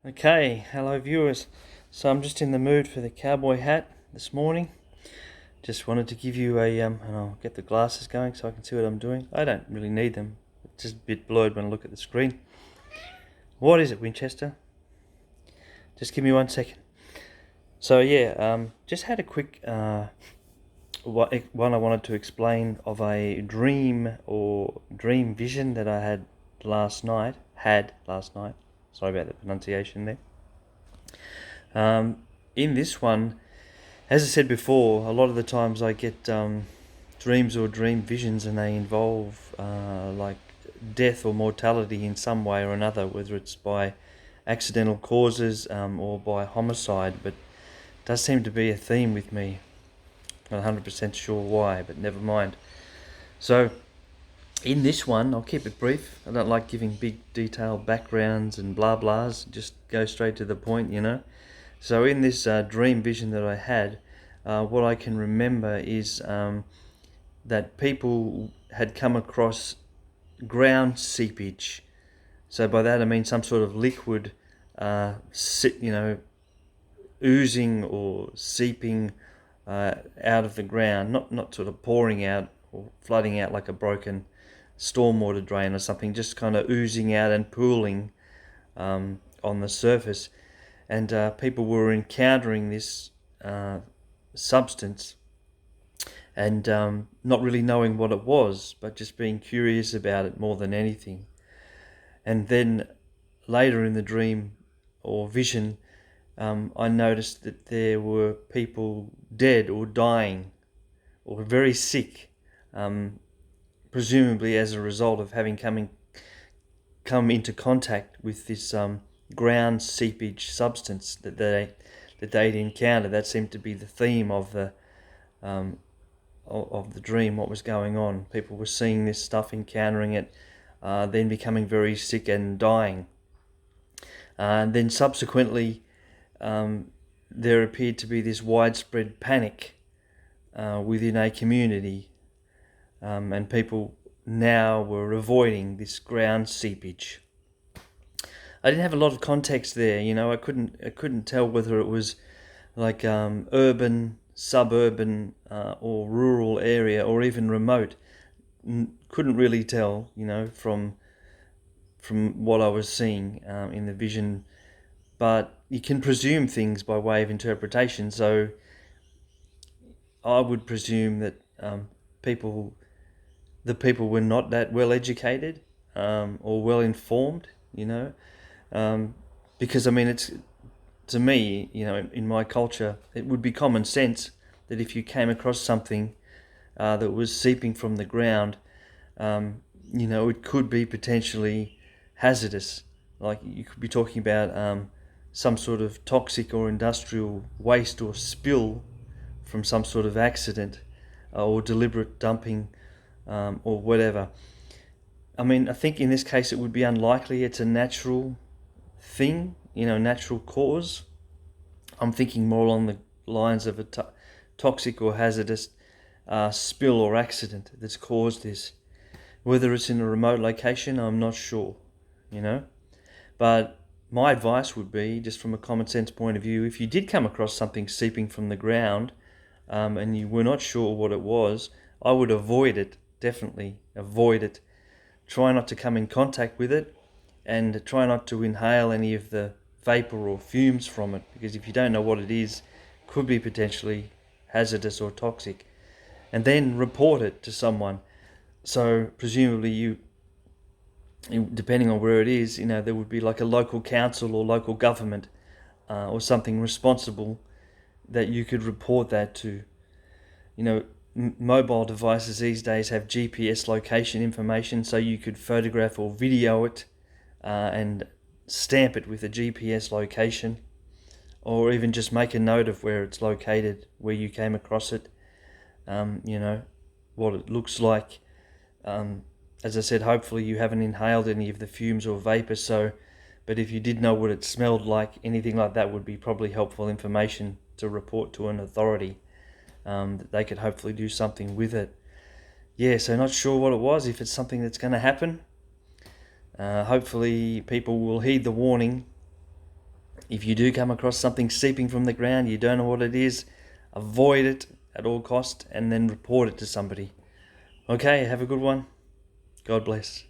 Okay, hello viewers. So I'm just in the mood for the cowboy hat this morning. Just wanted to give you and I'll get the glasses going so I can see what I'm doing. I don't really need them. It's just a bit blurred when I look at the screen. What is it, Winchester? Just give me 1 second. So yeah, just had a quick one I wanted to explain of a dream or dream vision that I had last night. Sorry about the pronunciation there. In this one, as I said before, a lot of the times I get dreams or dream visions, and they involve like death or mortality in some way or another, whether it's by accidental causes or by homicide. But it does seem to be a theme with me. Not 100% sure why, but never mind. So in this one, I'll keep it brief. I don't like giving big detailed backgrounds and blah blahs. Just go straight to the point, you know. So in this dream vision that I had, what I can remember is that people had come across ground seepage. So by that I mean some sort of liquid, oozing or seeping out of the ground, not sort of pouring out or flooding out like a broken stormwater drain or something, just kind of oozing out and pooling on the surface. And people were encountering this substance and not really knowing what it was, but just being curious about it more than anything. And then later in the dream or vision, I noticed that there were people dead or dying or very sick, presumably as a result of having come into contact with this ground seepage substance that they'd encountered. That seemed to be the theme of the dream. What was going on? People were seeing this stuff, encountering it, then becoming very sick and dying. And then subsequently, there appeared to be this widespread panic within a community, and people now were avoiding this ground seepage. I didn't have a lot of context there, you know. I couldn't tell whether it was like urban, suburban, or rural area, or even remote. Couldn't really tell, you know, from what I was seeing in the vision. But you can presume things by way of interpretation. So I would presume that the people were not that well educated or well informed, you know. Because I mean, it's, to me, you know, in my culture, it would be common sense that if you came across something that was seeping from the ground, you know, it could be potentially hazardous. Like you could be talking about some sort of toxic or industrial waste or spill from some sort of accident or deliberate dumping or whatever. I mean, I think in this case it would be unlikely. It's a natural thing, you know, natural cause. I'm thinking more along the lines of a toxic or hazardous spill or accident that's caused this. Whether it's in a remote location, I'm not sure, you know. But my advice would be, just from a common sense point of view, if you did come across something seeping from the ground and you were not sure what it was, I would avoid it, definitely avoid it. Try not to come in contact with it, and try not to inhale any of the vapor or fumes from it, because if you don't know what it is, it could be potentially hazardous or toxic. And then report it to someone. So presumably you, depending on where it is, you know, there would be like a local council or local government or something responsible that you could report that to. You know, mobile devices these days have GPS location information, so you could photograph or video it and stamp it with a GPS location, or even just make a note of where it's located, where you came across it, you know, what it looks like. As I said, hopefully you haven't inhaled any of the fumes or vapor, but if you did know what it smelled like, anything like that would be probably helpful information to report to an authority, that they could hopefully do something with it. Yeah, so not sure what it was, if it's something that's going to happen. Hopefully people will heed the warning If you do come across something seeping from the ground, you don't know what it is, avoid it at all cost and then report it to somebody. Okay, have a good one. God bless.